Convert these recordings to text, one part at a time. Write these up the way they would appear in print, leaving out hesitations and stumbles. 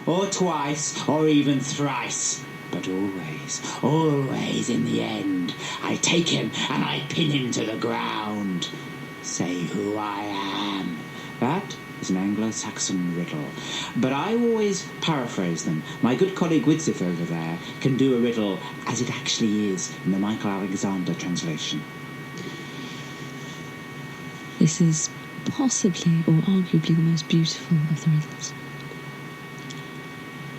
Or twice, or even thrice. But always, always in the end, I take him and I pin him to the ground. Say who I am. That is an Anglo-Saxon riddle. But I always paraphrase them. My good colleague widisith over there can do a riddle as it actually is in the Michael Alexander translation. This is possibly or arguably the most beautiful of the riddles.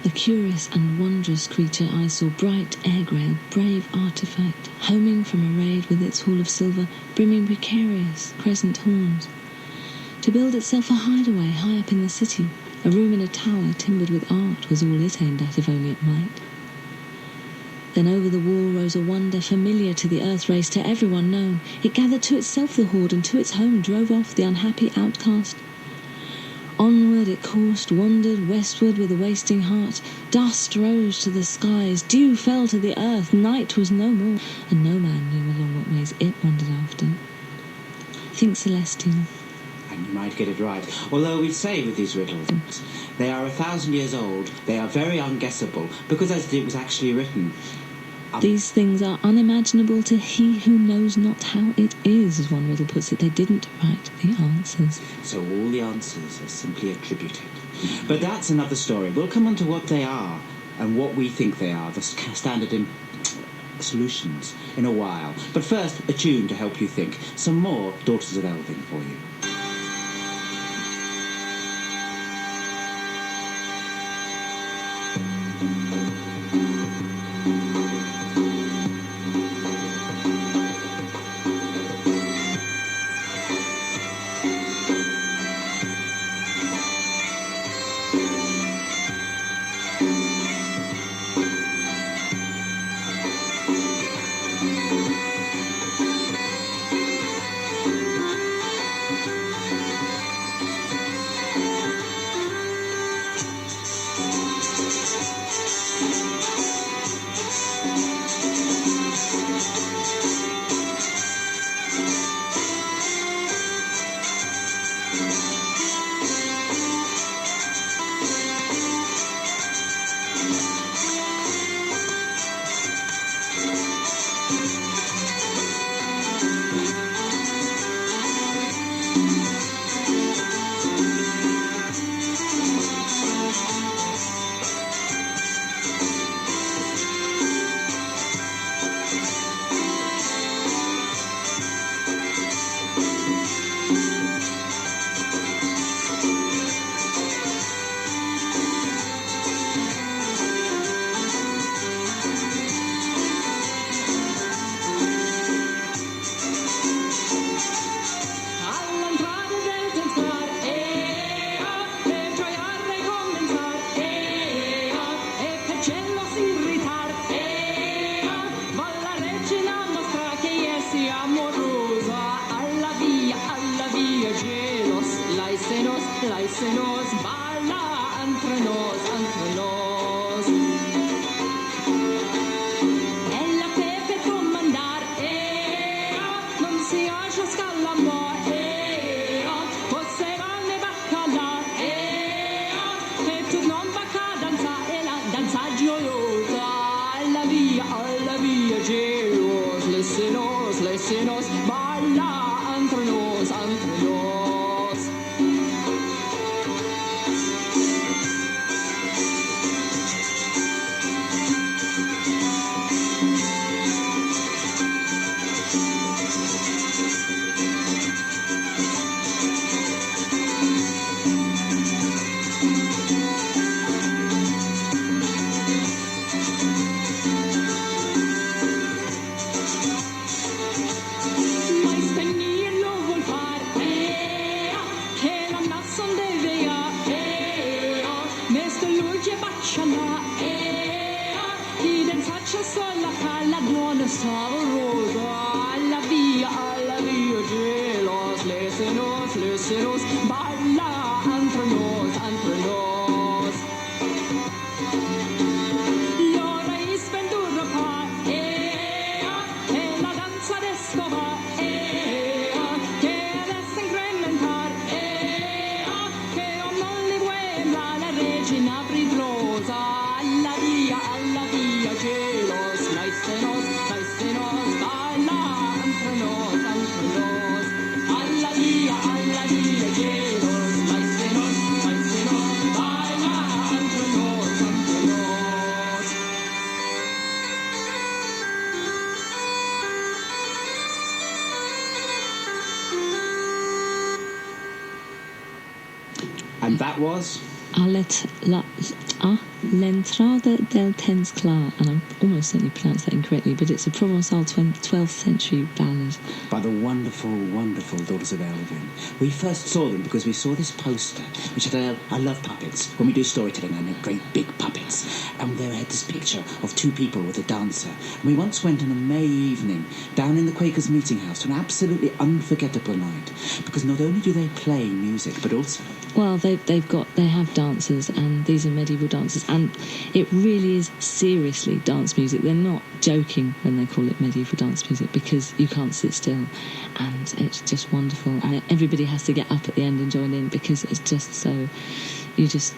The curious and wondrous creature I saw, bright air-grey, brave artifact, homing from a raid with its haul of silver, brimming precarious crescent horns, to build itself a hideaway high up in the city. A room in a tower timbered with art was all it aimed at, if only it might. Then over the wall rose a wonder familiar to the earth race, to everyone known. It gathered to itself the horde, and to its home drove off the unhappy outcast. Onward it coursed, wandered westward with a wasting heart. Dust rose to the skies, dew fell to the earth, night was no more, and no man knew along what ways it wandered after. Think celestial. And you might get it right. Although we say with these riddles, they are 1,000 years old, they are very unguessable, because as it was actually written... These things are unimaginable to he who knows not how it is, as one riddle puts it. They didn't write the answers. So all the answers are simply attributed. But that's another story. We'll come on to what they are and what we think they are, the standard solutions, in a while. But first, a tune to help you think. Some more Daughters of Elving for you. Regina that was? L'entrada del Tens Clar, and I'm almost certainly pronounced that incorrectly, but it's a Provençal 12th century ballad. By the wonderful, wonderful Daughters of Elvin. We first saw them because we saw this poster, which had I love puppets. When we do storytelling, I make great big puppets. And they had this picture of two people with a dancer. And we once went on a May evening down in the Quakers' Meeting House to an absolutely unforgettable night, because not only do they play music, but also... Well, they have dancers, and these are medieval dancers, and it really is seriously dance music. They're not joking when they call it medieval dance music, because you can't sit still, and it's just wonderful. And everybody has to get up at the end and join in, because it's just so... You just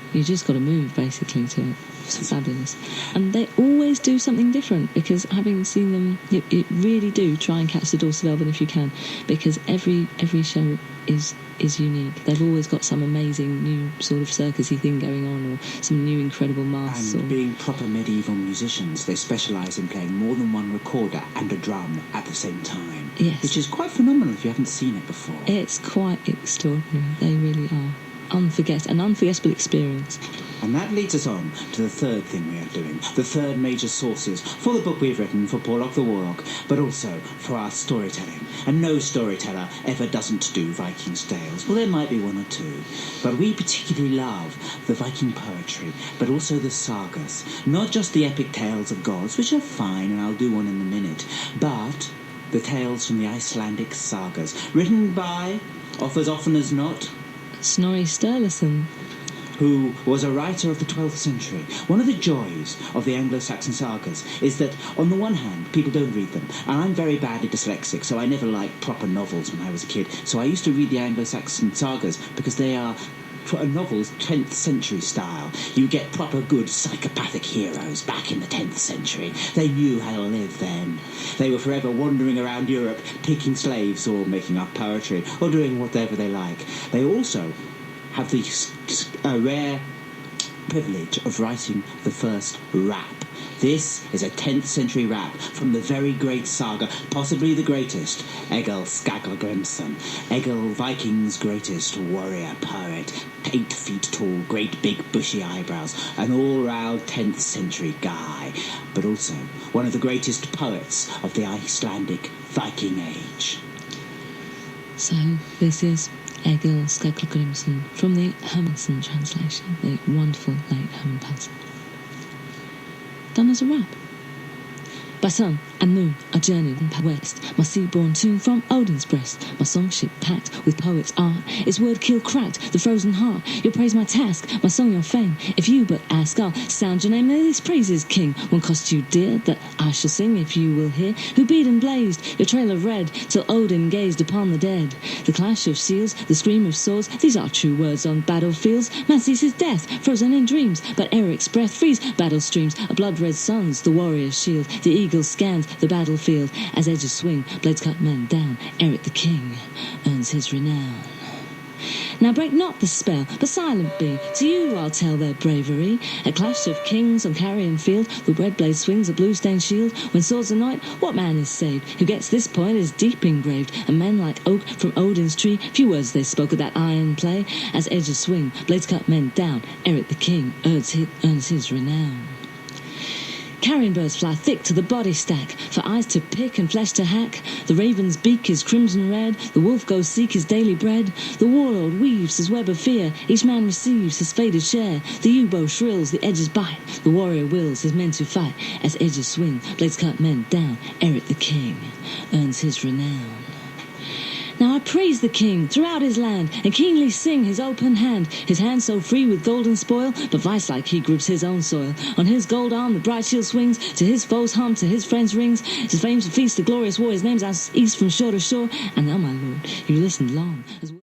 got to move, basically, to it. It's fabulous. And they always do something different, because having seen them, you really do try and catch the Daughters of Elvin if you can, because every show is unique. They've always got some amazing new sort of circusy thing going on, or some new incredible masks. And being proper medieval musicians, they specialise in playing more than one recorder and a drum at the same time. Yes. Which is quite phenomenal if you haven't seen it before. It's quite extraordinary. They really are. An unforgettable experience. And that leads us on to the third thing we are doing, the third major sources for the book we've written for Porlock the Warlock, but also for our storytelling. And no storyteller ever doesn't do Viking tales. Well, there might be one or two, but we particularly love the Viking poetry, but also the sagas. Not just the epic tales of gods, which are fine, and I'll do one in a minute, but the tales from the Icelandic sagas, written by, as often as not, Snorri Sturluson, who was a writer of the 12th century. One of the joys of the Anglo-Saxon sagas is that, on the one hand, people don't read them. And I'm very badly dyslexic, so I never liked proper novels when I was a kid. So I used to read the Anglo-Saxon sagas because they are novels 10th century style. You get proper good psychopathic heroes back in the 10th century. They knew how to live then. They were forever wandering around Europe, taking slaves or making up poetry or doing whatever they like. They also have the rare privilege of writing the first rap. This is a 10th century rap from the very great saga, possibly the greatest, Egil Skallagrimsson. Egil, Viking's greatest warrior poet, 8 feet tall, great big bushy eyebrows, an all-round 10th century guy, but also one of the greatest poets of the Icelandic Viking age. So this is Egil Skallagrimsson from the Hermansen translation, the wonderful late Herman Paulsen. Done as a rap. By sun and moon I journeyed west, my sea-born tune from Odin's breast, my songship packed with poets' art, its word kill cracked the frozen heart. You'll praise my task, my song your fame, if you but ask I'll sound your name. This praise is king, one cost you dear, that I shall sing if you will hear, who beat and blazed your trail of red till Odin gazed upon the dead. The clash of shields, the scream of swords, these are true words on battlefields. Man sees his death frozen in dreams, but Eric's breath frees battle streams. A blood-red sun's the warrior's shield, the eagle scans the battlefield as edges swing, blades cut men down. Eric the king earns his renown. Now break not the spell, but silent be. To you I'll tell their bravery. A clash of kings on carrion field, the red blade swings a blue-stained shield. When swords anoint, what man is saved? Who gets this point is deep engraved. And men like oak from Odin's tree, few words they spoke of that iron play. As edges swing, blades cut men down. Eric the king earns his renown. Carrion birds fly thick to the body stack, for eyes to pick and flesh to hack. The raven's beak is crimson red, the wolf goes seek his daily bread. The warlord weaves his web of fear, each man receives his fated share. The yew-bow shrills, the edges bite, the warrior wills his men to fight. As edges swing, blades cut men down. Eric the king earns his renown. Now I praise the king throughout his land, and keenly sing his open hand. His hand so free with golden spoil, but vice-like he grips his own soil. On his gold arm the bright shield swings, to his foes hum, to his friends rings. His fame feasts the glorious war, his name's out east from shore to shore. And now, my lord, you listened long.